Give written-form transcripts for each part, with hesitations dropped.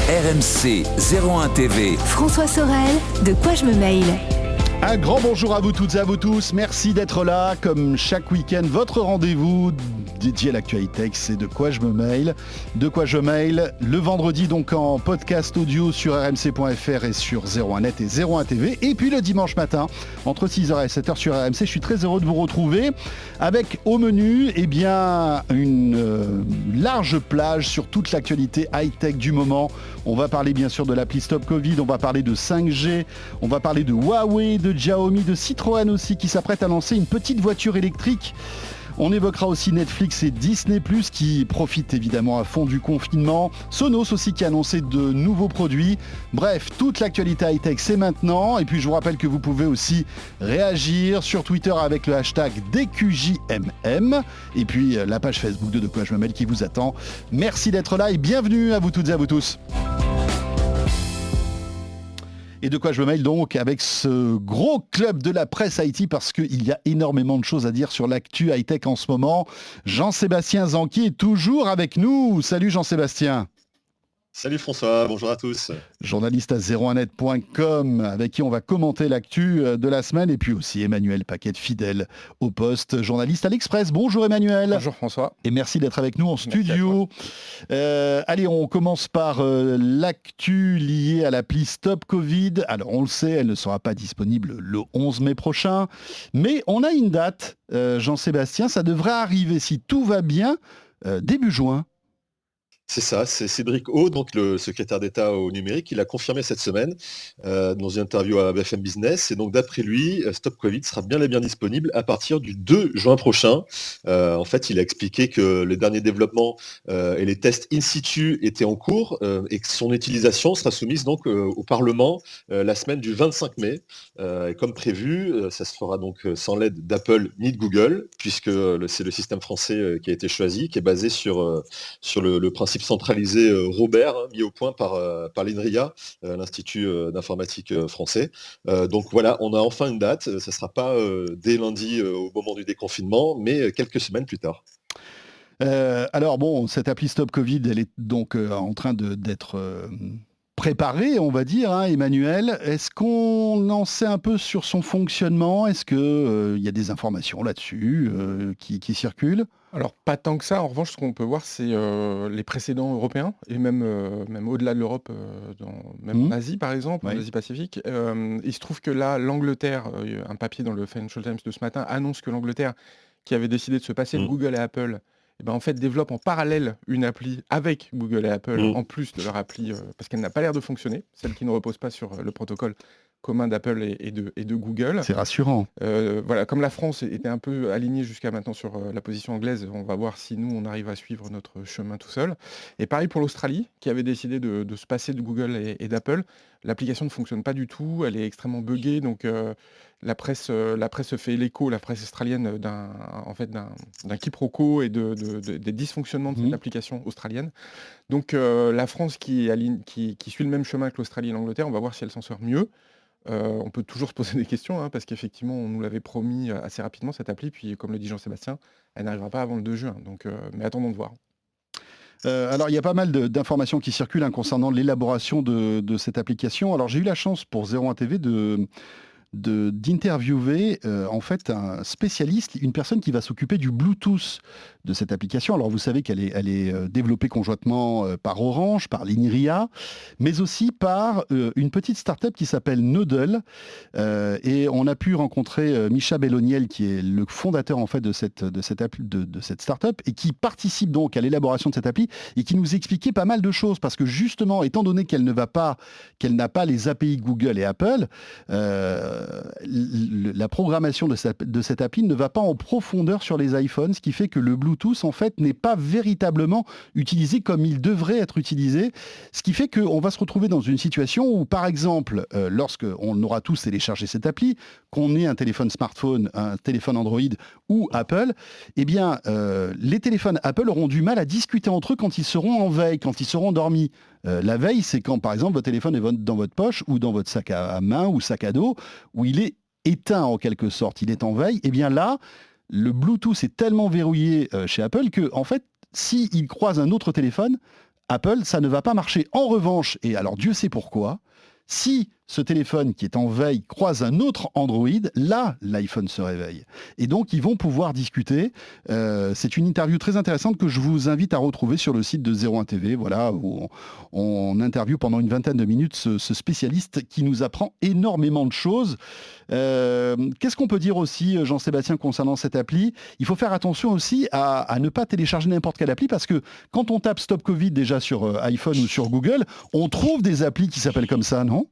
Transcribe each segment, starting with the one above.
RMC 01 TV. François Sorel, de quoi je me mail. Un grand bonjour à vous toutes et à vous tous. Merci d'être là. Comme chaque week-end, votre rendez-vous dédié à l'actualité, c'est De quoi je me mail. De quoi je mail le vendredi, donc en podcast audio sur rmc.fr et sur 01net et 01 TV. Et puis le dimanche matin, entre 6h et 7h sur RMC. Je suis très heureux de vous retrouver avec au menu, une large plage sur toute l'actualité high-tech du moment. On va parler bien sûr de l'appli Stop Covid, on va parler de 5G, on va parler de Huawei, de Xiaomi, de Citroën aussi qui s'apprête à lancer une petite voiture électrique. On évoquera aussi Netflix et Disney+, qui profitent évidemment à fond du confinement. Sonos aussi qui a annoncé de nouveaux produits. Bref, toute l'actualité high-tech, c'est maintenant. Et puis je vous rappelle que vous pouvez aussi réagir sur Twitter avec le hashtag DQJMM. Et puis la page Facebook de quoi je me mail qui vous attend. Merci d'être là et bienvenue à vous toutes et à vous tous. Et de quoi je me mail donc avec ce gros club de la presse IT parce qu'il y a énormément de choses à dire sur l'actu high-tech en ce moment. Jean-Sébastien Zanqui est toujours avec nous. Salut Jean-Sébastien. Salut François, bonjour à tous. Journaliste à 01net.com avec qui on va commenter l'actu de la semaine et puis aussi Emmanuel Paquette, fidèle au poste, journaliste à l'Express. Bonjour Emmanuel. Bonjour François. Et merci d'être avec nous en studio. Allez, on commence par l'actu liée à l'appli Stop Covid. Alors on le sait, elle ne sera pas disponible le 11 mai prochain, mais on a une date, Jean-Sébastien, ça devrait arriver si tout va bien, début juin. C'est ça, c'est Cédric O, donc le secrétaire d'État au numérique, il a confirmé cette semaine dans une interview à BFM Business. Et donc d'après lui, Stop Covid sera bien et bien disponible à partir du 2 juin prochain. En fait, il a expliqué que les derniers développements et les tests in situ étaient en cours et que son utilisation sera soumise donc au Parlement la semaine du 25 mai. Et comme prévu, ça se fera donc sans l'aide d'Apple ni de Google, puisque c'est le système français qui a été choisi, qui est basé sur le principe centralisé Robert, mis au point par l'INRIA, l'Institut d'informatique français. Donc voilà, on a enfin une date. Ça ne sera pas dès lundi au moment du déconfinement, mais quelques semaines plus tard. Alors bon, cette appli Stop Covid, elle est donc en train d'être préparée, on va dire, hein, Emmanuel. Est-ce qu'on en sait un peu sur son fonctionnement ? Est-ce qu'il y a des informations là-dessus qui circulent ? Alors pas tant que ça, en revanche ce qu'on peut voir c'est les précédents européens et même au-delà de l'Europe, en Asie par exemple, en Asie Pacifique. Il se trouve que là l'Angleterre, un papier dans le Financial Times de ce matin annonce que l'Angleterre, qui avait décidé de se passer de Google et Apple, en fait développe en parallèle une appli avec Google et Apple en plus de leur appli, parce qu'elle n'a pas l'air de fonctionner, celle qui ne repose pas sur le protocole commun d'Apple et de Google. C'est rassurant. Voilà, comme la France était un peu alignée jusqu'à maintenant sur la position anglaise, on va voir si nous on arrive à suivre notre chemin tout seul. Et pareil pour l'Australie, qui avait décidé de se passer de Google et d'Apple. L'application ne fonctionne pas du tout, elle est extrêmement buggée, donc la presse fait l'écho, la presse australienne, d'un quiproquo et des dysfonctionnements de cette application australienne. Donc la France qui suit le même chemin que l'Australie et l'Angleterre, on va voir si elle s'en sort mieux. On peut toujours se poser des questions, parce qu'effectivement, on nous l'avait promis assez rapidement, cette appli, puis comme le dit Jean-Sébastien, elle n'arrivera pas avant le 2 juin, donc, mais attendons de voir. Alors, il y a pas mal d'informations qui circulent concernant l'élaboration de cette application. Alors, j'ai eu la chance pour 01 TV d'interviewer en fait un spécialiste, une personne qui va s'occuper du Bluetooth de cette application. Alors vous savez qu'elle est développée conjointement par Orange, par l'INRIA, mais aussi par une petite start-up qui s'appelle Nodel. Et on a pu rencontrer Misha Belloniel, qui est le fondateur en fait de cette start-up et qui participe donc à l'élaboration de cette appli et qui nous expliquait pas mal de choses parce que justement, étant donné qu'elle n'a pas les API Google et Apple, la programmation de cette appli ne va pas en profondeur sur les iPhones, ce qui fait que le Bluetooth en fait n'est pas véritablement utilisé comme il devrait être utilisé, ce qui fait qu'on va se retrouver dans une situation où par exemple lorsqu'on aura tous téléchargé cette appli, qu'on ait un téléphone smartphone, un téléphone Android ou Apple, eh bien les téléphones Apple auront du mal à discuter entre eux quand ils seront en veille, quand ils seront endormis. La veille, c'est quand par exemple votre téléphone est dans votre poche ou dans votre sac à main ou sac à dos, où il est éteint en quelque sorte, il est en veille. Et bien là, le Bluetooth est tellement verrouillé chez Apple que en fait, s'il croise un autre téléphone, Apple, ça ne va pas marcher. En revanche, et alors Dieu sait pourquoi, si ce téléphone qui est en veille croise un autre Android, là, l'iPhone se réveille. Et donc, ils vont pouvoir discuter. C'est une interview très intéressante que je vous invite à retrouver sur le site de 01 TV, voilà, où on interviewe pendant une vingtaine de minutes ce spécialiste qui nous apprend énormément de choses. Qu'est-ce qu'on peut dire aussi, Jean-Sébastien, concernant cette appli ? Il faut faire attention aussi à ne pas télécharger n'importe quelle appli, parce que quand on tape Stop Covid déjà sur iPhone ou sur Google, on trouve des applis qui s'appellent comme ça, non ?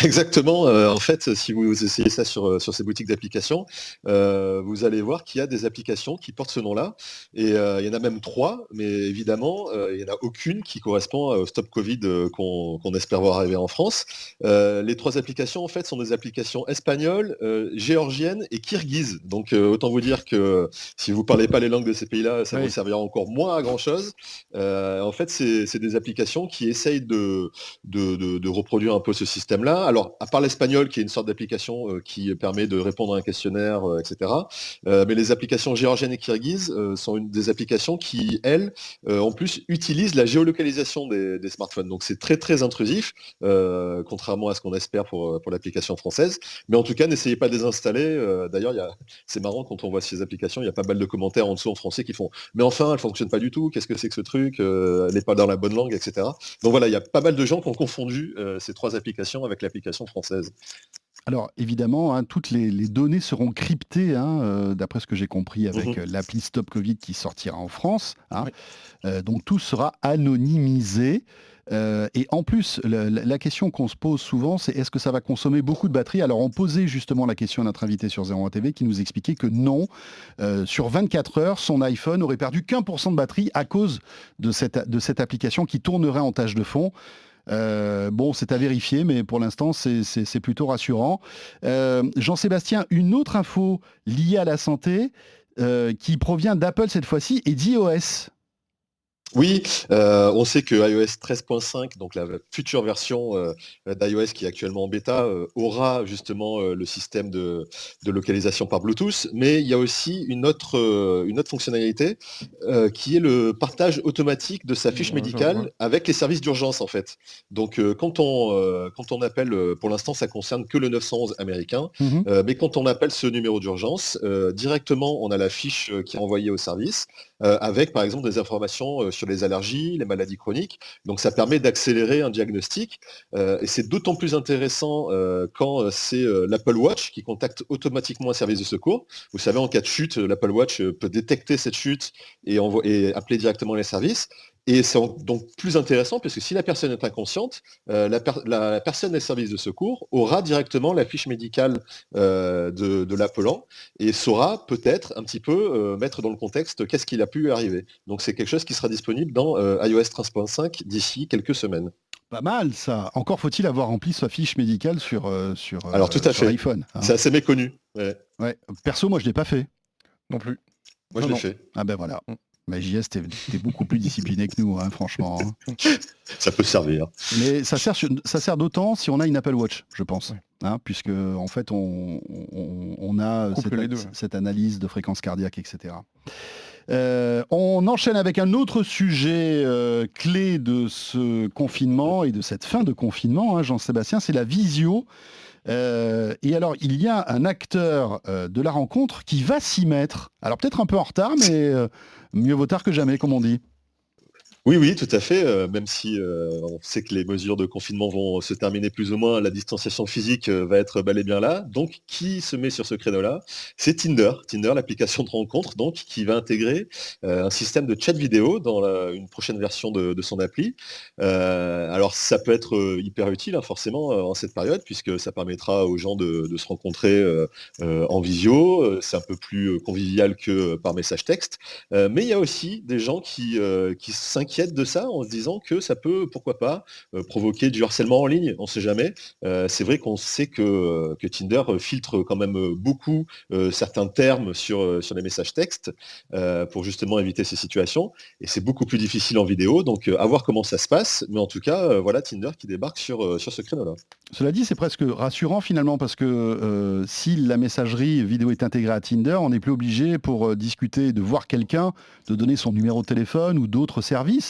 Exactement. En fait, si vous essayez ça sur ces boutiques d'applications, vous allez voir qu'il y a des applications qui portent ce nom-là. Et il y en a même 3, mais évidemment, il n'y en a aucune qui correspond au Stop Covid qu'on espère voir arriver en France. Les 3 applications, en fait, sont des applications espagnoles, géorgiennes et kirghizes. Donc, autant vous dire que si vous ne parlez pas les langues de ces pays-là, ça vous servira encore moins à grand-chose. En fait, c'est des applications qui essayent de reproduire un peu ce système-là. Alors, à part l'espagnol, qui est une sorte d'application qui permet de répondre à un questionnaire, etc. Mais les applications géorgiennes et kirghizes sont des applications qui, elles, en plus, utilisent la géolocalisation des smartphones. Donc, c'est très, très intrusif, contrairement à ce qu'on espère pour l'application française. Mais en tout cas, n'essayez pas de les installer. D'ailleurs, c'est marrant, quand on voit ces applications, il y a pas mal de commentaires en dessous en français qui font « Mais enfin, elle ne fonctionne pas du tout, qu'est-ce que c'est que ce truc elle n'est pas dans la bonne langue, etc. » Donc voilà, il y a pas mal de gens qui ont confondu ces 3 applications avec l'application française. Alors évidemment, hein, toutes les données seront cryptées, hein, d'après ce que j'ai compris avec l'appli Stop Covid qui sortira en France. Hein. Oui. Donc tout sera anonymisé. Et en plus, la question qu'on se pose souvent, c'est est-ce que ça va consommer beaucoup de batterie ? Alors on posait justement la question à notre invité sur 01 TV qui nous expliquait que non, sur 24 heures, son iPhone aurait perdu qu'1% de batterie à cause de cette application qui tournerait en tâche de fond. Bon, c'est à vérifier, mais pour l'instant, c'est plutôt rassurant. Jean-Sébastien, une autre info liée à la santé qui provient d'Apple cette fois-ci et d'iOS. Oui, on sait que iOS 13.5, donc la future version d'iOS qui est actuellement en bêta, aura justement le système de localisation par Bluetooth, mais il y a aussi une autre fonctionnalité qui est le partage automatique de sa fiche médicale avec les services d'urgence en fait. Donc quand on appelle, pour l'instant ça concerne que le 911 américain, mais quand on appelle ce numéro d'urgence, directement on a la fiche qui est envoyée au service, avec par exemple des informations sur les allergies, les maladies chroniques. Donc ça permet d'accélérer un diagnostic et c'est d'autant plus intéressant quand c'est l'Apple Watch qui contacte automatiquement un service de secours. Vous savez, en cas de chute, l'Apple Watch peut détecter cette chute et appeler directement les services. Et c'est donc plus intéressant parce que si la personne est inconsciente, la personne des services de secours aura directement la fiche médicale de l'appelant et saura peut-être un petit peu mettre dans le contexte qu'est-ce qu'il a pu lui arriver. Donc c'est quelque chose qui sera disponible dans iOS 13.5 d'ici quelques semaines. Pas mal ça. Encore faut-il avoir rempli sa fiche médicale sur iPhone. Hein. C'est assez méconnu. Ouais. Perso, moi je ne l'ai pas fait. Non plus. Moi je l'ai fait. Ah ben voilà. Mais JS, t'es beaucoup plus discipliné que nous, hein, franchement. Hein. Ça peut servir. Mais ça sert d'autant si on a une Apple Watch, je pense. Hein, puisque en fait, on a cette analyse de fréquence cardiaque, etc. On enchaîne avec un autre sujet clé de ce confinement et de cette fin de confinement, hein, Jean-Sébastien, c'est la visio. Et alors, il y a un acteur de la rencontre qui va s'y mettre. Alors peut-être un peu en retard, mais mieux vaut tard que jamais, comme on dit. Oui, tout à fait. Même si on sait que les mesures de confinement vont se terminer plus ou moins, la distanciation physique va être bel et bien là. Donc, qui se met sur ce créneau-là ? C'est Tinder. Tinder, l'application de rencontre, donc, qui va intégrer un système de chat vidéo dans une prochaine version de son appli. Alors, ça peut être hyper utile, hein, forcément, en cette période, puisque ça permettra aux gens de se rencontrer en visio. C'est un peu plus convivial que par message texte. Mais il y a aussi des gens qui s'inquiètent de ça en se disant que ça peut, pourquoi pas, provoquer du harcèlement en ligne, on ne sait jamais. C'est vrai qu'on sait que Tinder filtre quand même beaucoup certains termes sur les messages textes pour justement éviter ces situations, et c'est beaucoup plus difficile en vidéo, donc à voir comment ça se passe, mais en tout cas, voilà Tinder qui débarque sur ce créneau-là. Cela dit, c'est presque rassurant finalement, parce que si la messagerie vidéo est intégrée à Tinder, on n'est plus obligé pour discuter, de voir quelqu'un, de donner son numéro de téléphone ou d'autres services.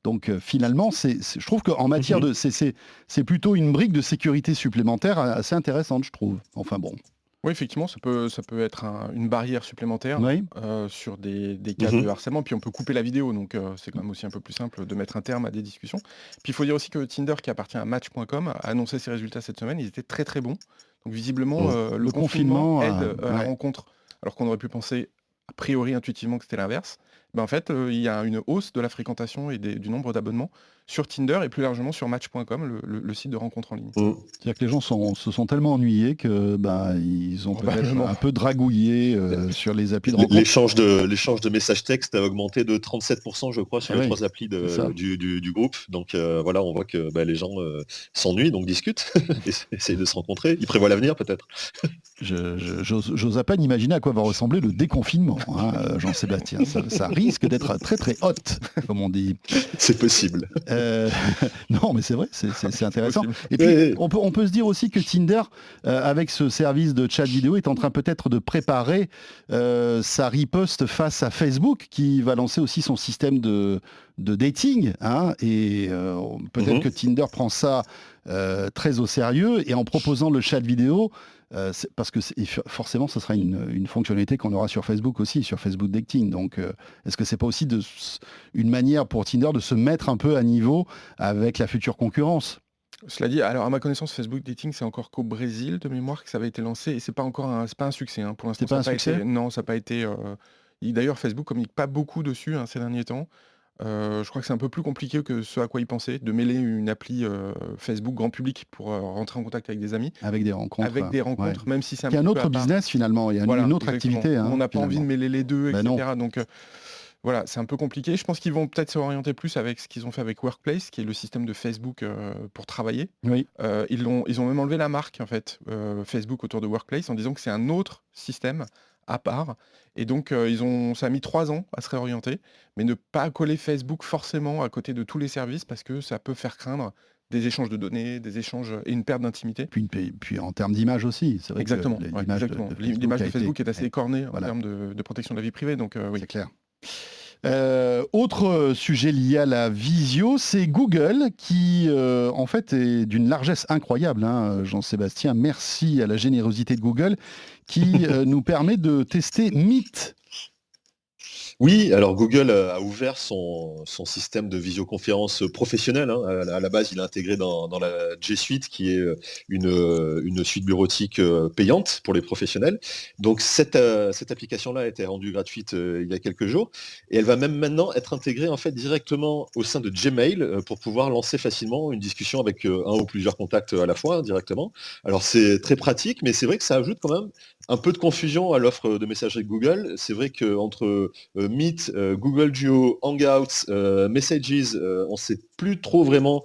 Donc finalement, je trouve qu'en matière de... C'est plutôt une brique de sécurité supplémentaire assez intéressante, je trouve. Enfin bon. Oui, effectivement, ça peut être une barrière supplémentaire Oui. sur des cas de harcèlement. Puis on peut couper la vidéo, donc c'est quand même aussi un peu plus simple de mettre un terme à des discussions. Puis il faut dire aussi que Tinder, qui appartient à Match.com, a annoncé ses résultats cette semaine. Ils étaient très très bons. Donc visiblement, le confinement aide à la rencontre, alors qu'on aurait pu penser a priori intuitivement que c'était l'inverse. En fait, il y a une hausse de la fréquentation et du nombre d'abonnements sur Tinder et plus largement sur Match.com, le site de rencontre en ligne. C'est-à-dire que les gens se sont tellement ennuyés que ils ont peut-être un peu dragouillé sur les applis de rencontre. L'échange de messages textes a augmenté de 37%, je crois, sur les 3 applis du groupe. Donc voilà, on voit que les gens s'ennuient, donc discutent, essayent de se rencontrer. Ils prévoient l'avenir peut-être. J'ose à peine imaginer à quoi va ressembler le déconfinement, Jean-Sébastien. Ça risque d'être très très hot, comme on dit. C'est possible. Non, mais c'est vrai, c'est intéressant. Et puis, on peut se dire aussi que Tinder, avec ce service de chat vidéo, est en train peut-être de préparer sa riposte face à Facebook, qui va lancer aussi son système de dating. Et peut-être que Tinder prend ça très au sérieux, et en proposant le chat vidéo, parce que forcément ce sera une fonctionnalité qu'on aura sur Facebook aussi, sur Facebook Dating. Donc est-ce que c'est pas aussi une manière pour Tinder de se mettre un peu à niveau avec la future concurrence ? Cela dit, alors à ma connaissance, Facebook Dating, c'est encore qu'au Brésil de mémoire que ça avait été lancé, et c'est pas un succès. Pour l'instant, c'est pas un succès ? Non, ça n'a pas été. D'ailleurs, Facebook communique pas beaucoup dessus ces derniers temps. Je crois que c'est un peu plus compliqué que ce à quoi ils pensaient, de mêler une appli Facebook grand public pour rentrer en contact avec des amis. Avec des rencontres. Même si c'est un autre business finalement, il y a une autre activité. On n'a pas envie de mêler les deux, etc. Non. Donc voilà, c'est un peu compliqué. Je pense qu'ils vont peut-être s'orienter plus avec ce qu'ils ont fait avec Workplace, qui est le système de Facebook pour travailler. Oui. Ils ont même enlevé la marque en fait, Facebook autour de Workplace, en disant que c'est un autre système à part. Et donc, ça a mis 3 ans à se réorienter, mais ne pas coller Facebook forcément à côté de tous les services, parce que ça peut faire craindre des échanges de données, des échanges et une perte d'intimité. Puis en termes d'image aussi. C'est vrai exactement. Que l'image de Facebook est assez cornée en termes de protection de la vie privée. Donc, oui. C'est clair. Autre sujet lié à la visio, c'est Google qui en fait est d'une largesse incroyable, Jean-Sébastien, merci à la générosité de Google qui nous permet de tester Meet. Oui, alors Google a ouvert son système de visioconférence professionnelle. À la base, il a intégré dans la G Suite, qui est une suite bureautique payante pour les professionnels. Donc cette application-là a été rendue gratuite il y a quelques jours, et elle va même maintenant être intégrée en fait directement au sein de Gmail pour pouvoir lancer facilement une discussion avec un ou plusieurs contacts à la fois directement. Alors c'est très pratique, mais c'est vrai que ça ajoute quand même un peu de confusion à l'offre de messagerie de Google. C'est vrai qu'entre Meet, Google Duo, Hangouts, Messages, on ne sait plus trop vraiment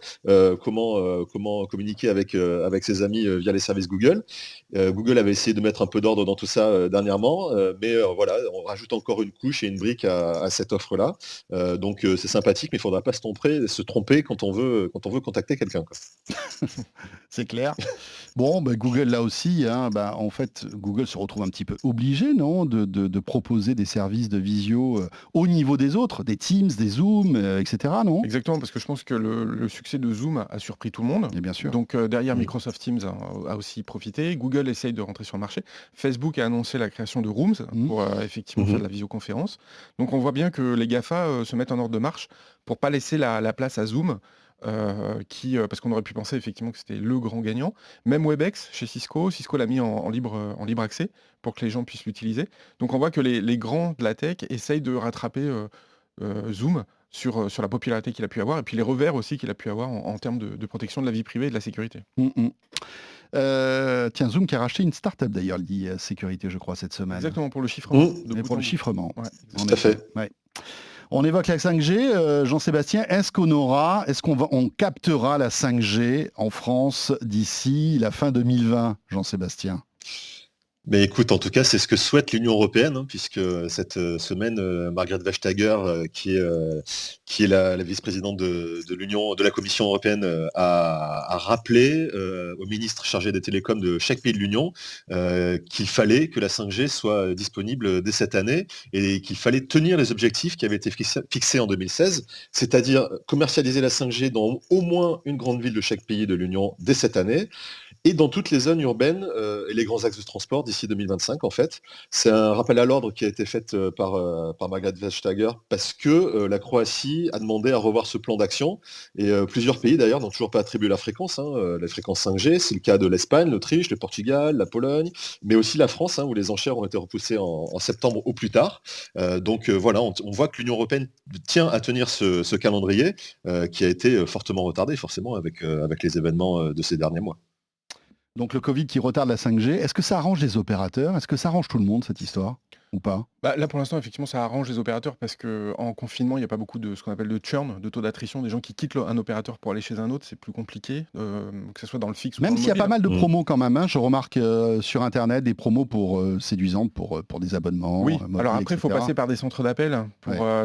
comment communiquer avec ses amis via les services Google. Google avait essayé de mettre un peu d'ordre dans tout ça dernièrement, mais voilà, on rajoute encore une couche et une brique à cette offre-là. Donc c'est sympathique, mais il ne faudra pas se tromper quand on veut contacter quelqu'un. C'est clair. Bon, Google là aussi, en fait, Google se retrouve un petit peu obligé, non, de proposer des services de visio au niveau des autres, des Teams, des Zoom, etc., non ? Exactement, parce que je pense que le succès de Zoom a surpris tout le monde. Et bien sûr. Donc derrière, Microsoft Teams a aussi profité. Google essaye de rentrer sur le marché. Facebook a annoncé la création de Rooms pour effectivement faire de la visioconférence. Donc on voit bien que les GAFA se mettent en ordre de marche pour pas laisser la place à Zoom. Parce qu'on aurait pu penser effectivement que c'était le grand gagnant. Même Webex chez Cisco l'a mis en libre accès pour que les gens puissent l'utiliser. Donc on voit que les grands de la tech essayent de rattraper Zoom sur la popularité qu'il a pu avoir, et puis les revers aussi qu'il a pu avoir en termes de protection de la vie privée et de la sécurité. Tiens, Zoom qui a racheté une start-up d'ailleurs liée à sécurité, je crois, cette semaine. Exactement, pour le chiffrement. Pour le chiffrement. Ouais, tout à fait. Ouais. On évoque la 5G, Jean-Sébastien, est-ce qu'on captera la 5G en France d'ici la fin 2020, Jean-Sébastien ? Mais écoute, en tout cas, c'est ce que souhaite l'Union européenne, hein, puisque cette semaine, Margrethe Vestager, qui est la vice-présidente de la Commission européenne, a rappelé au ministre chargé des télécoms de chaque pays de l'Union qu'il fallait que la 5G soit disponible dès cette année et qu'il fallait tenir les objectifs qui avaient été fixés en 2016, c'est-à-dire commercialiser la 5G dans au moins une grande ville de chaque pays de l'Union dès cette année, et dans toutes les zones urbaines et les grands axes de transport d'ici 2025, en fait. C'est un rappel à l'ordre qui a été fait par Margrethe Vestager parce que la Croatie a demandé à revoir ce plan d'action et plusieurs pays d'ailleurs n'ont toujours pas attribué la fréquence, la fréquence 5G. C'est le cas de l'Espagne, l'Autriche, le Portugal, la Pologne, mais aussi la France, où les enchères ont été repoussées en septembre au plus tard. Donc voilà, on voit que l'Union européenne tient à tenir ce calendrier qui a été fortement retardé forcément avec les événements de ces derniers mois. Donc le Covid qui retarde la 5G, est-ce que ça arrange les opérateurs? Est-ce que ça arrange tout le monde, cette histoire? Ou pas? Là, pour l'instant, effectivement, ça arrange les opérateurs parce qu'en confinement, il n'y a pas beaucoup de ce qu'on appelle de churn, de taux d'attrition, des gens qui quittent un opérateur pour aller chez un autre, c'est plus compliqué, que ce soit dans le fixe ou dans Même le s'il y a pas mobile. mal de promos quand même, je remarque sur Internet des promos séduisantes pour des abonnements. Oui, mobiles, alors après, il faut etc. passer par des centres d'appel.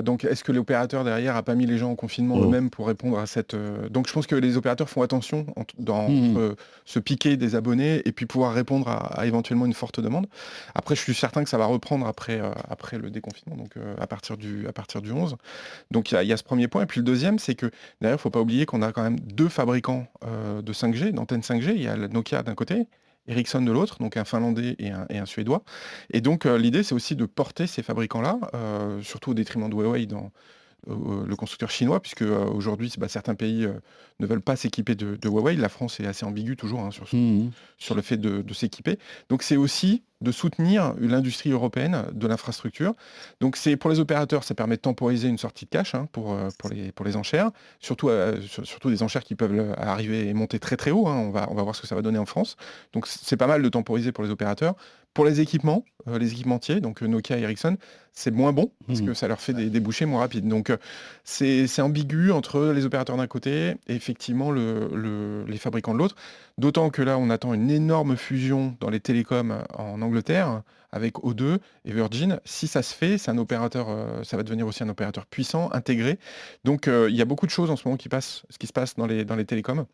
Donc, est-ce que l'opérateur derrière a pas mis les gens en confinement Oh. eux-mêmes pour répondre à cette... Donc, je pense que les opérateurs font attention dans se piquer des abonnés et puis pouvoir répondre à éventuellement une forte demande. Après, je suis certain que ça va reprendre après le déconfinement, donc à partir du 11. Donc, il y a ce premier point. Et puis, le deuxième, c'est que derrière, il ne faut pas oublier qu'on a quand même deux fabricants de 5G, d'antennes 5G. Il y a la Nokia d'un côté, Ericsson de l'autre, donc un Finlandais et un Suédois. Et donc l'idée, c'est aussi de porter ces fabricants-là, surtout au détriment de Huawei le constructeur chinois, puisque aujourd'hui, certains pays ne veulent pas s'équiper de Huawei. La France est assez ambiguë toujours sur le fait de s'équiper. Donc c'est aussi de soutenir l'industrie européenne de l'infrastructure. Donc c'est pour les opérateurs, ça permet de temporiser une sortie de cash pour les enchères, surtout des enchères qui peuvent arriver et monter très très haut. On va voir ce que ça va donner en France. Donc c'est pas mal de temporiser pour les opérateurs. Pour les équipements, les équipementiers, donc Nokia et Ericsson, c'est moins bon parce que ça leur fait des débouchés moins rapides. Donc c'est ambigu entre les opérateurs d'un côté et effectivement les fabricants de l'autre. D'autant que là, on attend une énorme fusion dans les télécoms en Angleterre avec O2 et Virgin. Si ça se fait, c'est un opérateur, ça va devenir aussi un opérateur puissant, intégré. Donc il y a beaucoup de choses en ce moment qui se passe dans les télécoms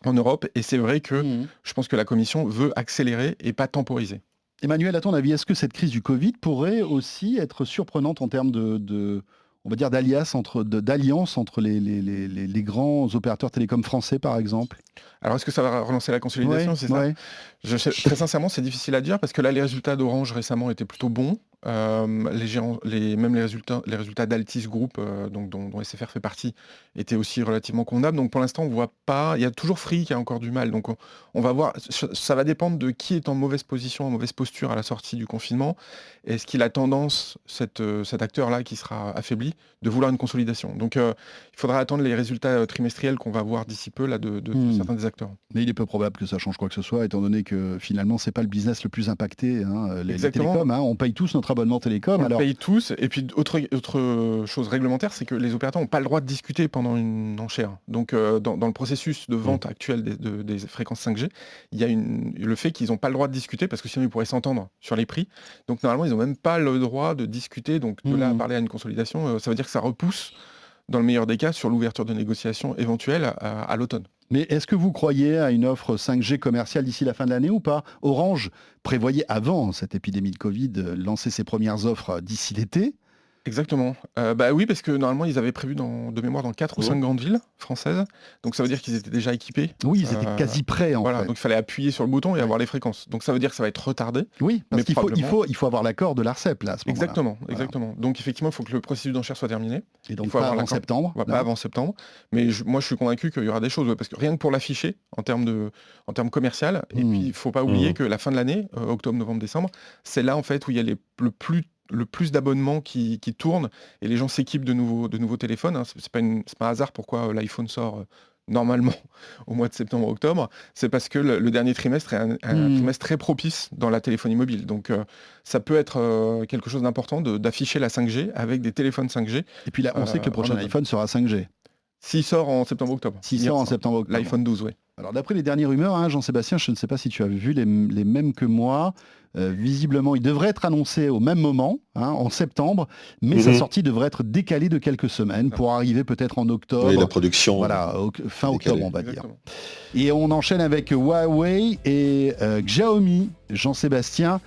en Europe. Et c'est vrai que je pense que la Commission veut accélérer et pas temporiser. Emmanuel, à ton avis, est-ce que cette crise du Covid pourrait aussi être surprenante en termes on va dire d'alliance entre les grands opérateurs télécoms français, par exemple? Alors, est-ce que ça va relancer la consolidation, c'est ça? Très sincèrement, c'est difficile à dire parce que là, les résultats d'Orange récemment étaient plutôt bons. Même les résultats d'Altis Group, dont SFR fait partie, étaient aussi relativement convenables. Donc pour l'instant, on voit pas. Il y a toujours Free qui a encore du mal. Donc on va voir. Ça va dépendre de qui est en mauvaise position, en mauvaise posture à la sortie du confinement. Est-ce qu'il a tendance, cet acteur-là qui sera affaibli, de vouloir une consolidation? Donc il faudra attendre les résultats trimestriels qu'on va voir d'ici peu là, de certains des acteurs. Mais il est peu probable que ça change quoi que ce soit, étant donné que finalement, c'est pas le business le plus impacté. Les télécoms, on paye tous notre abonnement télécom. On paye tous. Et puis, autre chose réglementaire, c'est que les opérateurs n'ont pas le droit de discuter pendant une enchère. Donc, dans le processus de vente actuel des fréquences 5G, il y a le fait qu'ils n'ont pas le droit de discuter parce que sinon, ils pourraient s'entendre sur les prix. Donc, normalement, ils n'ont même pas le droit de discuter. Donc, de là à parler à une consolidation, ça veut dire que ça repousse, dans le meilleur des cas, sur l'ouverture de négociations éventuelles à l'automne. Mais est-ce que vous croyez à une offre 5G commerciale d'ici la fin de l'année ou pas? Orange prévoyait avant cette épidémie de Covid lancer ses premières offres d'ici l'été. Exactement. Oui, parce que normalement, ils avaient prévu de mémoire dans 4 ou 5 grandes villes françaises. Donc ça veut dire qu'ils étaient déjà équipés. Oui, ils étaient quasi prêts en fait. Donc il fallait appuyer sur le bouton et avoir les fréquences. Donc ça veut dire que ça va être retardé. Oui, parce qu'il faut avoir l'accord de l'ARCEP là à ce moment-là. Exactement. Donc effectivement, il faut que le processus d'enchère soit terminé. Et donc pas avant septembre. Pas avant septembre. Mais moi, je suis convaincu qu'il y aura des choses. Parce que rien que pour l'afficher en termes commercial, et puis il ne faut pas oublier que la fin de l'année, octobre, novembre, décembre, c'est là en fait où il y a le plus d'abonnements qui tournent et les gens s'équipent de nouveaux téléphones. C'est pas un hasard pourquoi l'iPhone sort normalement au mois de septembre-octobre. C'est parce que le dernier trimestre est un trimestre très propice dans la téléphonie mobile. Donc ça peut être quelque chose d'important d'afficher la 5G avec des téléphones 5G. Et puis là, on sait que le prochain iPhone sera 5G. S'il sort en septembre-octobre. S'il sort en septembre-octobre. L'iPhone 12, oui. Alors d'après les dernières rumeurs, hein, Jean-Sébastien, je ne sais pas si tu as vu les mêmes que moi. Visiblement, il devrait être annoncé au même moment, hein, en septembre, mais sa sortie devrait être décalée de quelques semaines pour arriver peut-être en octobre. Oui, la production. Voilà, fin décalée. octobre, on va dire. Exactement. Et on enchaîne avec Huawei et Xiaomi. Jean-Sébastien,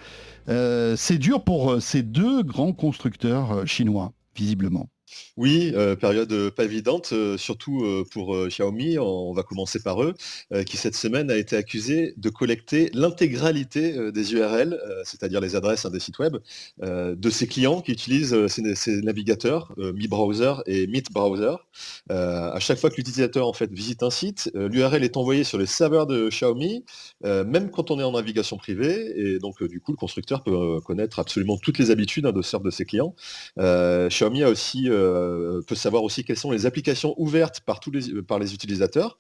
c'est dur pour ces deux grands constructeurs chinois, visiblement. Oui, période pas évidente, surtout pour Xiaomi, on va commencer par eux, qui cette semaine a été accusé de collecter l'intégralité des URL, c'est-à-dire les adresses des sites web, de ses clients qui utilisent ces navigateurs, Mi Browser et Meet Browser. À chaque fois que l'utilisateur en fait visite un site, l'URL est envoyée sur les serveurs de Xiaomi, même quand on est en navigation privée, et donc du coup le constructeur peut connaître absolument toutes les habitudes de serve de ses clients. Xiaomi a aussi peut savoir aussi quelles sont les applications ouvertes par les utilisateurs.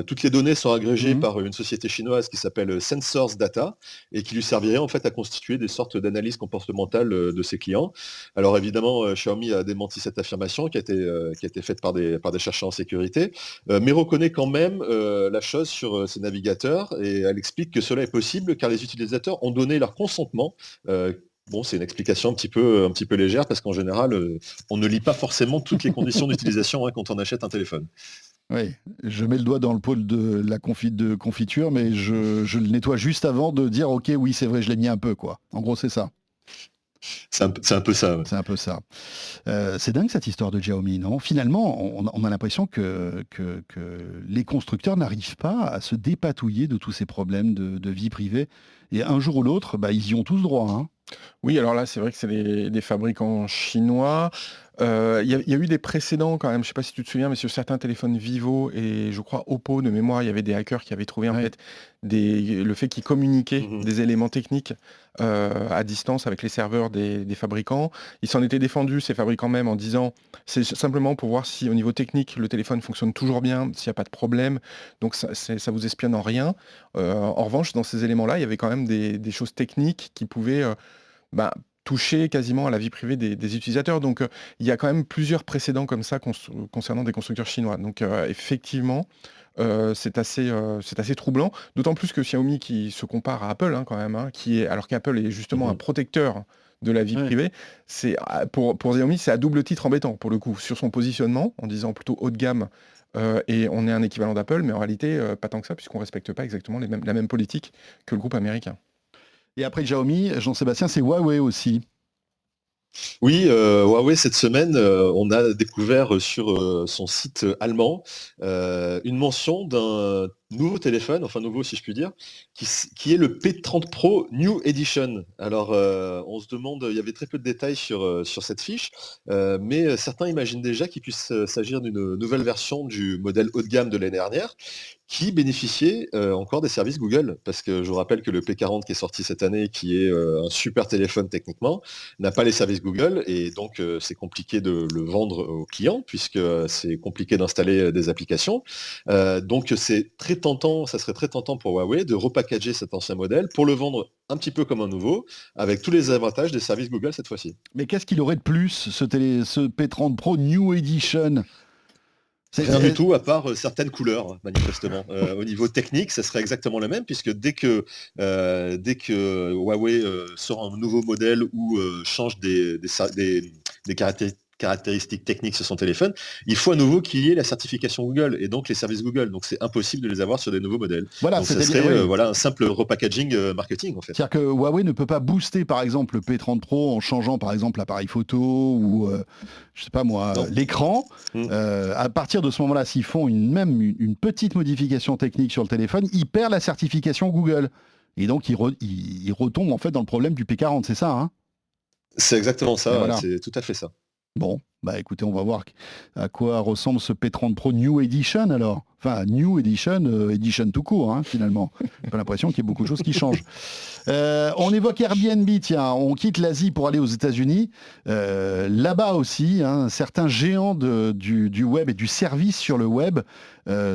Toutes les données sont agrégées par une société chinoise qui s'appelle Sensors Data et qui lui servirait en fait à constituer des sortes d'analyses comportementales de ses clients. Alors évidemment, Xiaomi a démenti cette affirmation qui a été faite par des chercheurs en sécurité, mais reconnaît quand même la chose sur ses navigateurs et elle explique que cela est possible car les utilisateurs ont donné leur consentement. Bon, c'est une explication un petit peu légère parce qu'en général, on ne lit pas forcément toutes les conditions d'utilisation quand on achète un téléphone. Oui, je mets le doigt dans le pot de la confiture, mais je le nettoie juste avant de dire ok, oui, c'est vrai, je l'ai mis un peu, quoi. En gros, c'est ça. C'est un peu ça. Ouais. C'est un peu ça. C'est dingue cette histoire de Xiaomi, non? Finalement, on a l'impression que les constructeurs n'arrivent pas à se dépatouiller de tous ces problèmes de vie privée. Et un jour ou l'autre, ils y ont tous droit, hein. Oui, alors là, c'est vrai que c'est des fabricants chinois. Il y a eu des précédents quand même, je ne sais pas si tu te souviens, mais sur certains téléphones Vivo et je crois Oppo de mémoire, il y avait des hackers qui avaient trouvé en fait le fait qu'ils communiquaient des éléments techniques à distance avec les serveurs des fabricants. Ils s'en étaient défendus, ces fabricants même, en disant c'est simplement pour voir si au niveau technique le téléphone fonctionne toujours bien, s'il n'y a pas de problème, donc ça vous espionne en rien. En revanche, dans ces éléments-là, il y avait quand même des choses techniques qui pouvaient toucher quasiment à la vie privée des utilisateurs. Donc il y a quand même plusieurs précédents comme ça concernant des constructeurs chinois. Donc effectivement, c'est assez troublant, d'autant plus que Xiaomi qui se compare à Apple quand même, alors qu'Apple est justement un protecteur de la vie privée, pour Xiaomi c'est à double titre embêtant pour le coup, sur son positionnement, en disant plutôt haut de gamme, et on est un équivalent d'Apple, mais en réalité pas tant que ça, puisqu'on ne respecte pas exactement la même politique que le groupe américain. Et après Xiaomi, Jean-Sébastien, c'est Huawei aussi. Oui, Huawei, cette semaine, on a découvert sur son site allemand une mention d'un nouveau téléphone, enfin nouveau si je puis dire, qui est le P30 Pro New Edition. Alors, on se demande, il y avait très peu de détails sur cette fiche, mais certains imaginent déjà qu'il puisse s'agir d'une nouvelle version du modèle haut de gamme de l'année dernière, qui bénéficiait encore des services Google. Parce que je vous rappelle que le P40 qui est sorti cette année, qui est un super téléphone techniquement, n'a pas les services Google, et donc c'est compliqué de le vendre aux clients, puisque c'est compliqué d'installer des applications. Donc c'est très tentant, ça serait très tentant pour Huawei de repackager cet ancien modèle pour le vendre un petit peu comme un nouveau, avec tous les avantages des services Google cette fois-ci. Mais qu'est-ce qu'il aurait de plus, ce P30 Pro New Edition? Rien du tout, à part certaines couleurs, manifestement. Au niveau technique, ça serait exactement le même, puisque dès que Huawei sort un nouveau modèle ou change des caractéristiques techniques sur son téléphone, il faut à nouveau qu'il y ait la certification Google et donc les services Google. Donc c'est impossible de les avoir sur des nouveaux modèles. Voilà, donc ça serait un simple repackaging marketing en fait. C'est-à-dire que Huawei ne peut pas booster par exemple le P30 Pro en changeant par exemple l'appareil photo ou je sais pas moi l'écran. À partir de ce moment-là, s'ils font une petite modification technique sur le téléphone, ils perdent la certification Google. Et donc ils retombent en fait dans le problème du P40, c'est ça, hein? C'est exactement ça, c'est tout à fait ça. Bon, écoutez, on va voir à quoi ressemble ce P30 Pro New Edition alors. Enfin, New Edition, Edition tout court, hein, finalement. J'ai pas l'impression qu'il y ait beaucoup de choses qui changent. On évoque Airbnb, tiens, on quitte l'Asie pour aller aux États-Unis. Là-bas aussi, certains géants du web et du service sur le web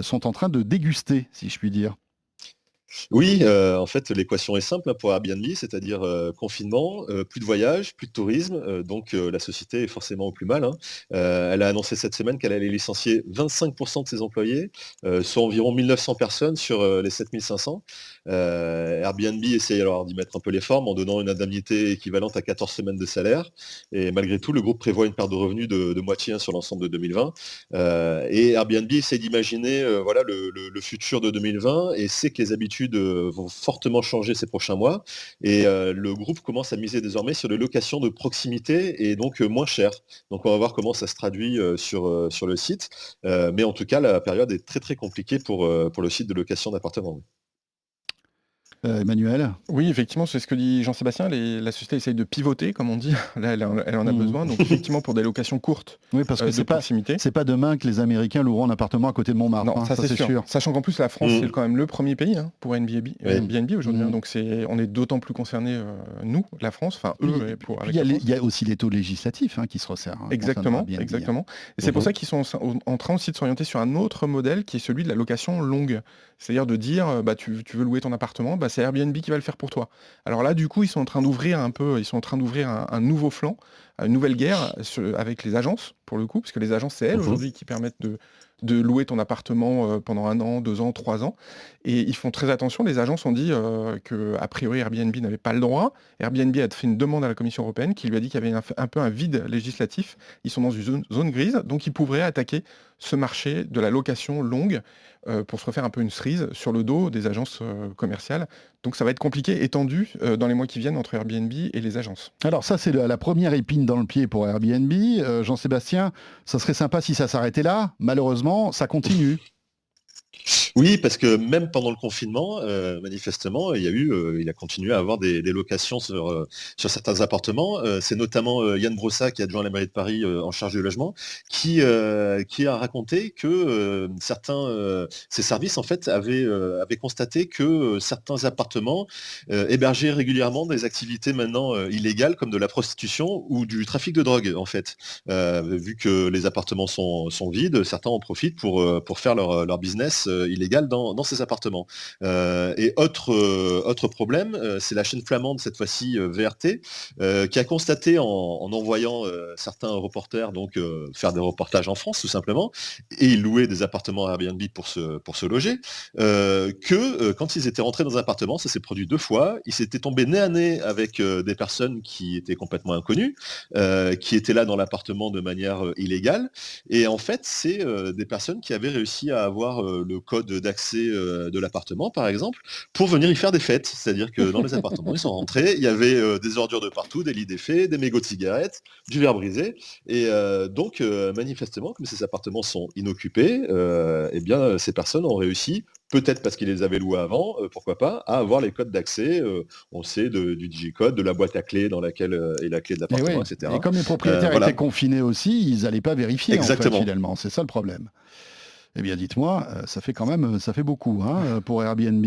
sont en train de déguster, si je puis dire. Oui, en fait, l'équation est simple, hein, pour Airbnb, c'est-à-dire, confinement, plus de voyages, plus de tourisme, donc la société est forcément au plus mal, hein. Elle a annoncé cette semaine qu'elle allait licencier 25 de ses employés, soit environ 1 900 personnes sur, les 7 500. Airbnb essaye alors d'y mettre un peu les formes en donnant une indemnité équivalente à 14 semaines de salaire et malgré tout, le groupe prévoit une perte de revenus de moitié, hein, sur l'ensemble de 2020. Et Airbnb essaie d'imaginer, voilà, le futur de 2020 et sait que les habitudes vont fortement changer ces prochains mois. Et le groupe commence à miser désormais sur les locations de proximité et donc moins chères. Donc on va voir comment ça se traduit sur le site. Mais en tout cas, la période est très très compliquée pour le site de location d'appartements. Emmanuel? Oui, effectivement, c'est ce que dit Jean-Sébastien, la société essaye de pivoter, comme on dit. Là, elle en a besoin. Donc effectivement, pour des locations courtes, Oui, parce que de proximité. c'est pas demain que les Américains loueront un appartement à côté de Montmartre, Non, hein, ça c'est sûr. Sachant qu'en plus, la France, c'est quand même le premier pays, hein, pour Airbnb, aujourd'hui, hein. Donc on est d'autant plus concernés, nous, la France, enfin eux, Puis il y a aussi les taux législatifs, hein, qui se resserrent, hein, concernant Airbnb, hein. Exactement. Et c'est pour ça qu'ils sont en train aussi de s'orienter sur un autre modèle qui est celui de la location longue. C'est-à-dire de dire, tu veux louer ton appartement, c'est Airbnb qui va le faire pour toi. Alors là, du coup, ils sont en train d'ouvrir un nouveau flanc, une nouvelle guerre avec les agences, pour le coup, parce que les agences, c'est elles aujourd'hui qui permettent de louer ton appartement pendant 1 an, 2 ans, 3 ans. Et ils font très attention. Les agences ont dit qu'a priori Airbnb n'avait pas le droit. Airbnb a fait une demande à la Commission européenne qui lui a dit qu'il y avait un peu un vide législatif. Ils sont dans une zone grise, donc ils pourraient attaquer ce marché de la location longue pour se refaire un peu une cerise sur le dos des agences commerciales. Donc ça va être compliqué et tendu dans les mois qui viennent entre Airbnb et les agences. Alors ça, c'est la première épine dans le pied pour Airbnb. Jean-Sébastien, ça serait sympa si ça s'arrêtait là. Malheureusement, ça continue. Oui, parce que même pendant le confinement, manifestement, il a continué à avoir des locations sur certains appartements. C'est notamment Yann Brossa, qui est adjoint à la mairie de Paris en charge du logement, qui a raconté que ces services en fait avaient constaté que certains appartements hébergeaient régulièrement des activités maintenant illégales comme de la prostitution ou du trafic de drogue en fait. Vu que les appartements sont vides, certains en profitent pour faire leur business illégal dans ces appartements. Et autre problème, c'est la chaîne flamande, cette fois-ci VRT, qui a constaté en envoyant certains reporters faire des reportages en France tout simplement, et ils louaient des appartements à Airbnb pour se loger, que quand ils étaient rentrés dans un appartement, ça s'est produit 2 fois, ils s'étaient tombés nez à nez avec des personnes qui étaient complètement inconnues, qui étaient là dans l'appartement de manière illégale, et en fait c'est des personnes qui avaient réussi à avoir le code d'accès de l'appartement, par exemple, pour venir y faire des fêtes. C'est-à-dire que dans les appartements, ils sont rentrés, il y avait des ordures de partout, des lits défaits, des mégots de cigarettes, du verre brisé. Et manifestement, comme ces appartements sont inoccupés, eh bien, ces personnes ont réussi, peut-être parce qu'ils les avaient loués avant, pourquoi pas, à avoir les codes d'accès, on sait, du digicode, de la boîte à clés dans laquelle est la clé de l'appartement, etc. Et comme les propriétaires étaient confinés aussi, ils n'allaient pas vérifier. Exactement. En fait, finalement. C'est ça le problème. Eh bien, dites-moi, ça fait beaucoup, hein, pour Airbnb.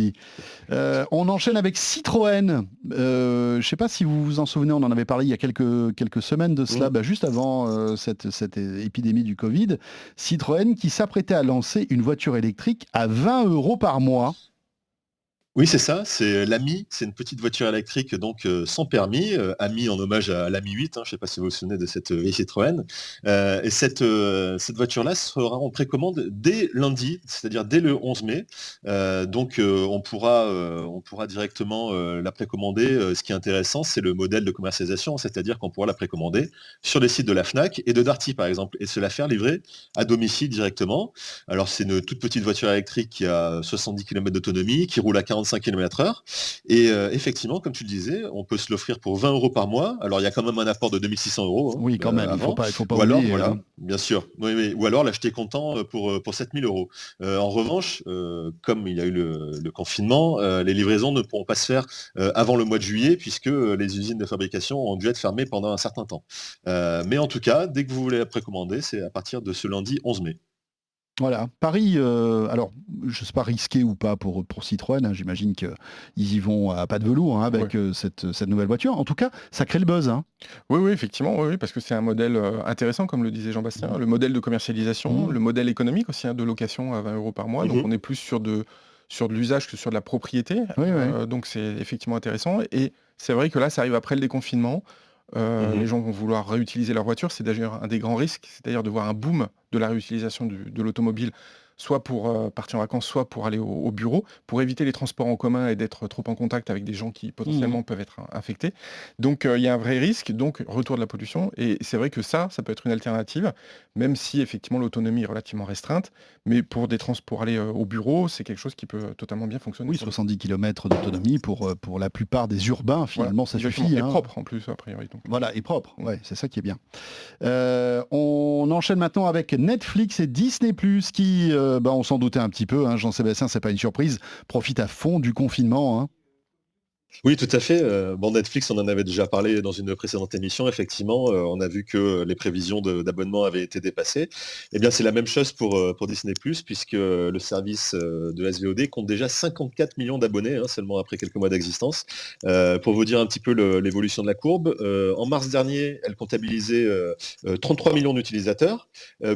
On enchaîne avec Citroën. Je ne sais pas si vous vous en souvenez, on en avait parlé il y a quelques semaines de cela, juste avant cette épidémie du Covid. Citroën qui s'apprêtait à lancer une voiture électrique à 20 € par mois. Oui, c'est ça, c'est l'Ami, c'est une petite voiture électrique sans permis, Ami en hommage à l'Ami 8, hein, je ne sais pas si vous vous souvenez de cette vieille Citroën. Et cette voiture-là sera en précommande dès lundi, c'est-à-dire dès le 11 mai. On pourra directement la précommander. Ce qui est intéressant, c'est le modèle de commercialisation, c'est-à-dire qu'on pourra la précommander sur les sites de la Fnac et de Darty, par exemple, et se la faire livrer à domicile directement. Alors c'est une toute petite voiture électrique qui a 70 km d'autonomie, qui roule à 45 km/h. Et effectivement, comme tu le disais, on peut se l'offrir pour 20 € par mois. Alors il y a quand même un apport de 2 600 €. Oui, quand même, il ne faut pas ou alors, oublier. voilà, bien sûr. Oui. Ou alors l'acheter comptant pour 7 000 €. En revanche, comme il y a eu le confinement, les livraisons ne pourront pas se faire avant le mois de juillet, puisque les usines de fabrication ont dû être fermées pendant un certain temps. Mais en tout cas, dès que vous voulez la précommander, c'est à partir de ce lundi 11 mai. Voilà, Paris, alors je ne sais pas risqué ou pas pour Citroën, hein, j'imagine qu'ils y vont à pas de velours, hein, avec cette nouvelle voiture. En tout cas, ça crée le buzz. Hein. Oui, effectivement, parce que c'est un modèle intéressant, comme le disait Jean-Bastien, le modèle de commercialisation, le modèle économique aussi, hein, de location à 20 € par mois. Donc on est plus sur sur de l'usage que sur de la propriété. Oui, oui. Donc c'est effectivement intéressant. Et c'est vrai que là, ça arrive après le déconfinement. Les gens vont vouloir réutiliser leur voiture. C'est d'ailleurs un des grands risques, c'est-à-dire de voir un boom de la réutilisation de l'automobile, soit pour partir en vacances, soit pour aller au bureau, pour éviter les transports en commun et d'être trop en contact avec des gens qui potentiellement peuvent être infectés. Donc il y a un vrai risque, donc retour de la pollution. Et c'est vrai que ça peut être une alternative, même si effectivement l'autonomie est relativement restreinte. Mais pour aller au bureau, c'est quelque chose qui peut totalement bien fonctionner. Oui, 70 km d'autonomie pour la plupart des urbains, finalement, ça suffit. Et propre en plus, a priori. Donc. Voilà, et propre, ouais, c'est ça qui est bien. On enchaîne maintenant avec Netflix et Disney+, qui, on s'en doutait un petit peu, hein, Jean-Sébastien, c'est pas une surprise, profite à fond du confinement. Hein. Oui, tout à fait. Netflix, on en avait déjà parlé dans une précédente émission. Effectivement, on a vu que les prévisions d'abonnement avaient été dépassées. Eh bien, c'est la même chose pour Disney+, puisque le service de SVOD compte déjà 54 millions d'abonnés, hein, seulement après quelques mois d'existence. Pour vous dire un petit peu l'évolution de la courbe, en mars dernier, elle comptabilisait 33 millions d'utilisateurs,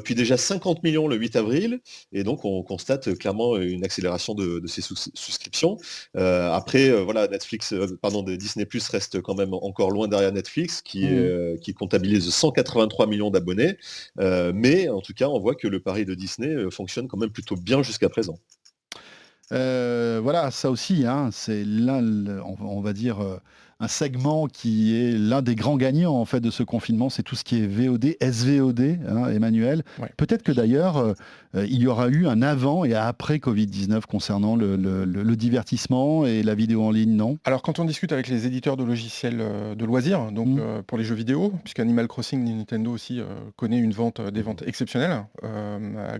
puis déjà 50 millions le 8 avril. Et donc, on constate clairement une accélération de ces souscriptions. Après, Disney+ reste quand même encore loin derrière Netflix, qui comptabilise 183 millions d'abonnés. Mais en tout cas, on voit que le pari de Disney fonctionne quand même plutôt bien jusqu'à présent. Voilà, ça aussi, hein, c'est on va dire, un segment qui est l'un des grands gagnants en fait de ce confinement, c'est tout ce qui est VOD, SVOD, hein, Emmanuel. Ouais. Peut-être que d'ailleurs, il y aura eu un avant et après Covid-19 concernant le divertissement et la vidéo en ligne, non? Alors quand on discute avec les éditeurs de logiciels de loisirs, donc pour les jeux vidéo, puisqu'Animal Crossing, Nintendo aussi connaît des ventes exceptionnelles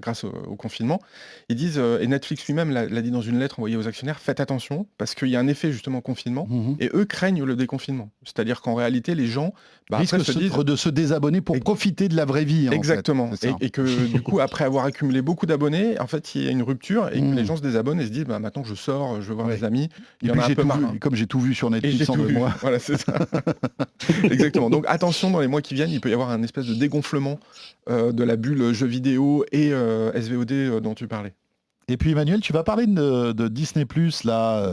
grâce au confinement, ils disent, et Netflix lui-même l'a dit dans une lettre envoyée aux actionnaires, faites attention, parce qu'il y a un effet justement confinement, et eux craignent le déconfinement. C'est-à-dire qu'en réalité, les gens risquent de se désabonner pour profiter de la vraie vie. Exactement. En fait. Et que du coup, après avoir accumulé beaucoup d'abonnés, en fait, il y a une rupture et que les gens se désabonnent et se disent maintenant je sors, je veux voir mes amis. Il y en a un peu marre. Comme j'ai tout vu sur Netflix en 2 mois. Voilà, c'est ça. Exactement. Donc attention, dans les mois qui viennent, il peut y avoir un espèce de dégonflement de la bulle jeux vidéo et SVOD dont tu parlais. Et puis Emmanuel, tu vas parler de Disney+, là,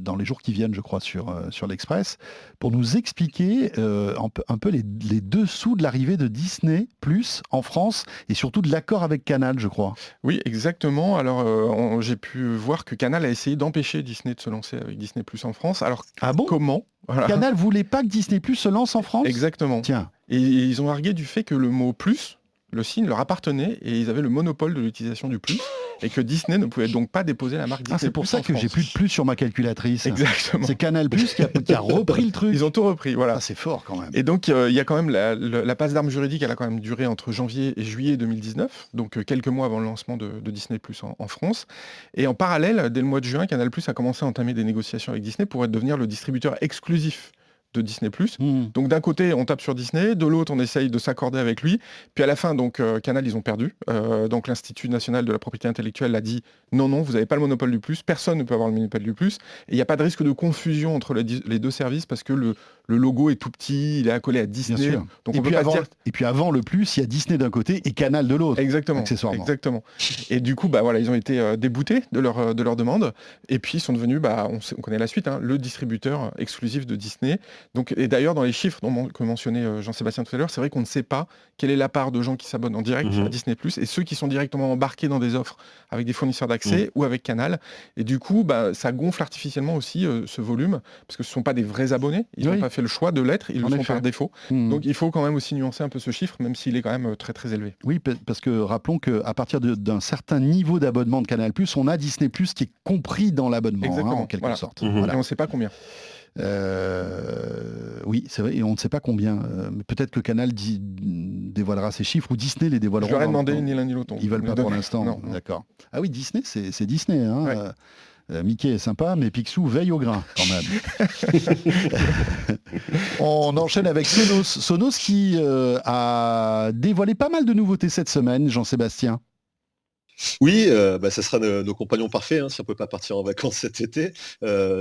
dans les jours qui viennent, je crois, sur l'Express, pour nous expliquer un peu les dessous de l'arrivée de Disney+ en France, et surtout de l'accord avec Canal, je crois. Oui, exactement. Alors, j'ai pu voir que Canal a essayé d'empêcher Disney de se lancer avec Disney+ en France. Alors, comment ? Voilà. Canal voulait pas que Disney+ se lance en France ? Exactement. Tiens. Et ils ont argué du fait que le mot « plus », le signe leur appartenait et ils avaient le monopole de l'utilisation du plus et que Disney ne pouvait donc pas déposer la marque Disney+. C'est pour ça que j'ai plus de plus sur ma calculatrice. Exactement. C'est Canal+ qui a repris le truc. Ils ont tout repris, voilà. C'est fort quand même. Et donc il y a quand même la passe d'armes juridique, elle a quand même duré entre janvier et juillet 2019, donc quelques mois avant le lancement de Disney+ en France. Et en parallèle, dès le mois de juin, Canal+ a commencé à entamer des négociations avec Disney pour devenir le distributeur exclusif de Disney+. Donc d'un côté, on tape sur Disney, de l'autre, on essaye de s'accorder avec lui. Puis à la fin, donc Canal, ils ont perdu. Donc l'Institut national de la propriété intellectuelle a dit non, vous n'avez pas le monopole du plus, personne ne peut avoir le monopole du plus. Et il n'y a pas de risque de confusion entre les deux services parce que le logo est tout petit, il est accolé à Disney. Bien sûr. Donc et puis avant le plus, il y a Disney d'un côté et Canal de l'autre. Exactement. Accessoirement. Exactement. Et du coup, ils ont été déboutés de leur demande. Et puis ils sont devenus, on connaît la suite, hein, le distributeur exclusif de Disney. Donc, et d'ailleurs, dans les chiffres que mentionnait Jean-Sébastien tout à l'heure, c'est vrai qu'on ne sait pas quelle est la part de gens qui s'abonnent en direct à Disney+, et ceux qui sont directement embarqués dans des offres avec des fournisseurs d'accès ou avec Canal. Et du coup, ça gonfle artificiellement aussi ce volume, parce que ce ne sont pas des vrais abonnés. Ils n'ont pas fait le choix de l'être, ils le sont par défaut. Donc il faut quand même aussi nuancer un peu ce chiffre, même s'il est quand même très très élevé. Oui, parce que rappelons qu'à partir d'un certain niveau d'abonnement de Canal+, on a Disney+, qui est compris dans l'abonnement, en quelque sorte. Voilà. Et on ne sait pas combien. Oui, c'est vrai, et on ne sait pas combien. Mais peut-être que Canal dévoilera ces chiffres ou Disney les dévoilera. Je leur ai demandé ni l'un ni l'autre. Ils veulent pas pour l'instant. Non. D'accord. Ah oui, Disney, c'est Disney. Hein. Ouais. Mickey est sympa, mais Picsou veille au grain quand même. On enchaîne avec Sonos. Sonos qui a dévoilé pas mal de nouveautés cette semaine, Jean-Sébastien. Oui, ça sera nos compagnons parfaits, hein, si on peut pas partir en vacances cet été.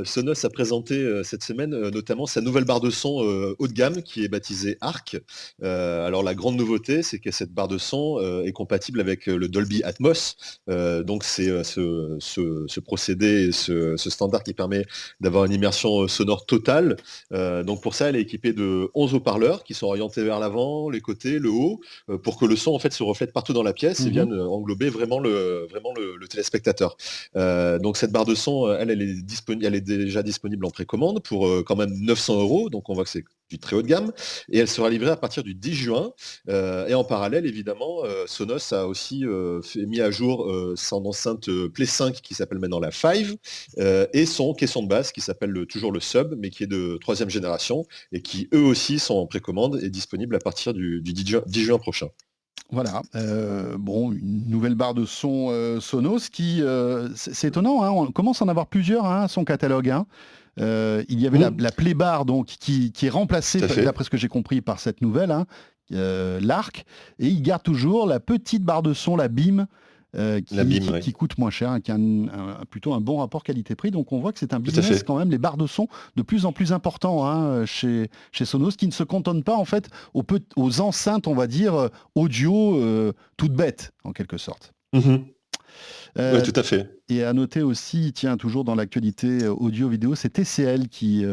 Sonos a présenté, cette semaine, notamment sa nouvelle barre de son, haut de gamme qui est baptisée Arc. Alors la grande nouveauté, c'est que cette barre de son, est compatible avec, le Dolby Atmos. Donc c'est, ce procédé et ce standard qui permet d'avoir une immersion, sonore totale. Donc pour ça, elle est équipée de 11 haut-parleurs qui sont orientés vers l'avant, les côtés, le haut, pour que le son en fait se reflète partout dans la pièce et vienne englober vraiment le téléspectateur. Donc cette barre de son, elle est déjà disponible en précommande pour quand même 900 €, donc on voit que c'est du très haut de gamme, et elle sera livrée à partir du 10 juin. Et en parallèle, évidemment, Sonos a aussi mis à jour son enceinte Play 5 qui s'appelle maintenant la 5, et son caisson de basse qui s'appelle toujours le Sub, mais qui est de 3e génération, et qui eux aussi sont en précommande et disponibles à partir du 10 juin prochain. Voilà, une nouvelle barre de son Sonos qui, c'est étonnant, hein, on commence à en avoir plusieurs, hein, son catalogue. Hein. Il y avait la Play Bar donc, qui est remplacée, d'après ce que j'ai compris, par cette nouvelle, hein, l'Arc, et il garde toujours la petite barre de son, la Beam, qui coûte moins cher, hein, qui a plutôt un bon rapport qualité-prix. Donc on voit que c'est un business quand même, les barres de son de plus en plus important, hein, chez Sonos, qui ne se cantonne pas en fait aux enceintes, on va dire, audio toutes bêtes en quelque sorte. Oui, tout à fait. Et à noter aussi, tiens, toujours dans l'actualité audio-vidéo, c'est TCL qui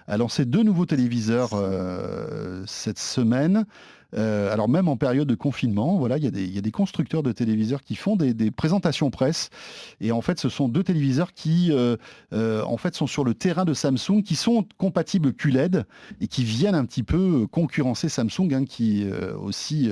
a lancé 2 nouveaux téléviseurs cette semaine. Alors même en période de confinement, voilà, il y a des constructeurs de téléviseurs qui font des présentations presse. Et en fait, ce sont 2 téléviseurs qui en fait sont sur le terrain de Samsung, qui sont compatibles QLED et qui viennent un petit peu concurrencer Samsung, hein, qui aussi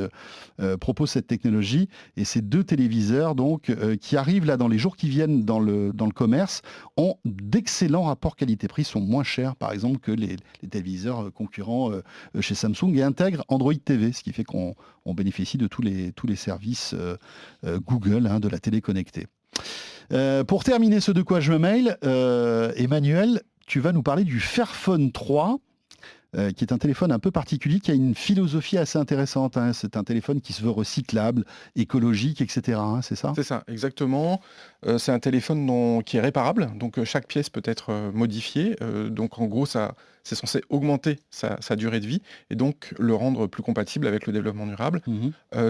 propose cette technologie. Et ces 2 téléviseurs donc qui arrivent là dans les jours qui viennent dans le commerce ont d'excellents rapports qualité-prix, sont moins chers par exemple que les téléviseurs concurrents chez Samsung, et intègrent Android TV, ce qui fait qu'on bénéficie de tous les services Google, hein, de la télé connectée. Pour terminer ce De quoi je me mail, Emmanuel, tu vas nous parler du Fairphone 3, qui est un téléphone un peu particulier, qui a une philosophie assez intéressante, hein. C'est un téléphone qui se veut recyclable, écologique, etc. Hein, c'est ça ? C'est ça, exactement. C'est un téléphone qui est réparable, donc chaque pièce peut être modifiée. Donc en gros, c'est censé augmenter sa durée de vie et donc le rendre plus compatible avec le développement durable.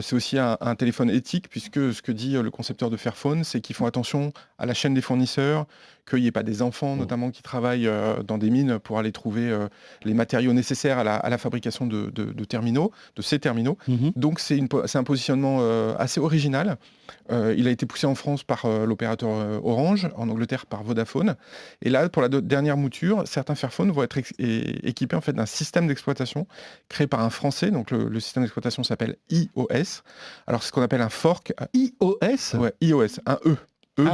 C'est aussi un téléphone éthique, puisque ce que dit le concepteur de Fairphone, c'est qu'ils font attention à la chaîne des fournisseurs, qu'il n'y ait pas des enfants notamment qui travaillent dans des mines pour aller trouver les matériaux nécessaires à la fabrication de terminaux, de ces terminaux. Donc c'est un positionnement assez original. Il a été poussé en France par l'opérateur Orange, en Angleterre par Vodafone. Et là, pour la dernière mouture, certains Fairphone vont être équipés en fait d'un système d'exploitation créé par un Français. Donc le système d'exploitation s'appelle iOS. Alors c'est ce qu'on appelle un fork. iOS ? Ouais, iOS, un E.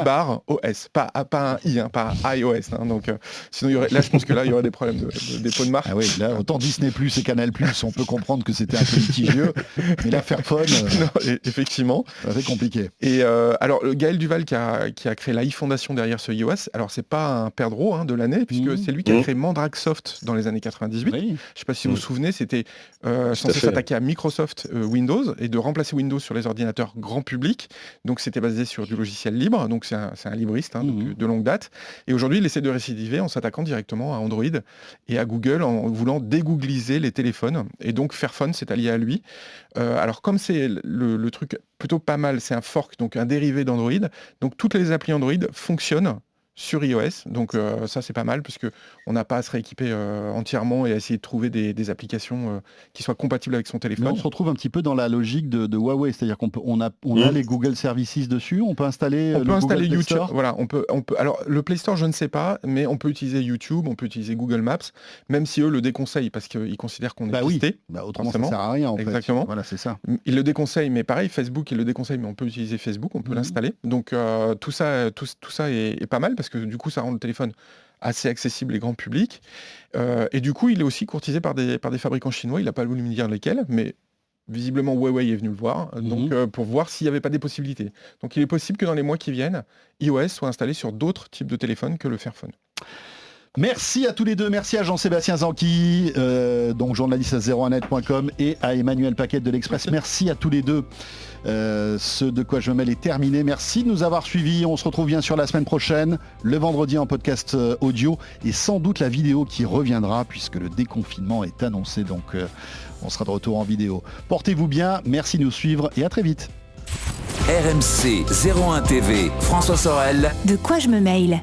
bar OS, pas un I, hein, pas iOS. Hein, donc, sinon, là, je pense que là, il y aurait des problèmes de dépôt de marque. Ah oui, là, autant Disney+, et Canal+, on peut comprendre que c'était un peu litigieux, mais là, Fairphone, effectivement, c'est compliqué. Et alors, Gaël Duval qui a créé l'iFondation derrière ce iOS, alors c'est pas un perdreau de l'année, puisque c'est lui qui a créé Mandrake Soft dans les années 98. Oui. Je ne sais pas si vous vous souvenez, c'était censé s'attaquer à Microsoft Windows et de remplacer Windows sur les ordinateurs grand public. Donc, c'était basé sur du logiciel libre. Donc c'est un libriste de longue date. Et aujourd'hui, il essaie de récidiver en s'attaquant directement à Android et à Google, en voulant dégoogliser les téléphones. Et donc Fairphone s'est allié à lui. Alors comme c'est le truc plutôt pas mal, c'est un fork, donc un dérivé d'Android. Donc toutes les applis Android fonctionnent sur iOS, donc ça c'est pas mal, puisque on n'a pas à se rééquiper entièrement et à essayer de trouver des applications qui soient compatibles avec son téléphone. Mais on se retrouve un petit peu dans la logique de Huawei, c'est-à-dire qu'on a les Google Services dessus, on peut installer YouTube. Voilà, on peut. Alors le Play Store, je ne sais pas, mais on peut utiliser YouTube, on peut utiliser Google Maps, même si eux le déconseillent parce qu'ils considèrent qu'on est pisté. Autrement ça sert à rien en Exactement. fait. Voilà, c'est ça. Ils le déconseillent, mais pareil, Facebook il le déconseille, mais on peut utiliser Facebook, on peut l'installer. Donc tout ça est pas mal, parce que du coup ça rend le téléphone assez accessible et grand public. Et du coup il est aussi courtisé par des fabricants chinois, il n'a pas voulu me dire lesquels, mais visiblement Huawei est venu le voir, donc pour voir s'il n'y avait pas des possibilités. Donc il est possible que dans les mois qui viennent, iOS soit installé sur d'autres types de téléphones que le Fairphone. Merci à tous les deux, merci à Jean-Sébastien Zanqui, donc journaliste à 01net.com, et à Emmanuel Paquet de l'Express. Merci à tous les deux. Ce De quoi je me mêle est terminé. Merci de nous avoir suivis. On se retrouve bien sûr la semaine prochaine, le vendredi en podcast audio, et sans doute la vidéo qui reviendra puisque le déconfinement est annoncé. Donc on sera de retour en vidéo. Portez-vous bien, merci de nous suivre et à très vite. RMC 01 TV, François Sorel. De quoi je me mêle.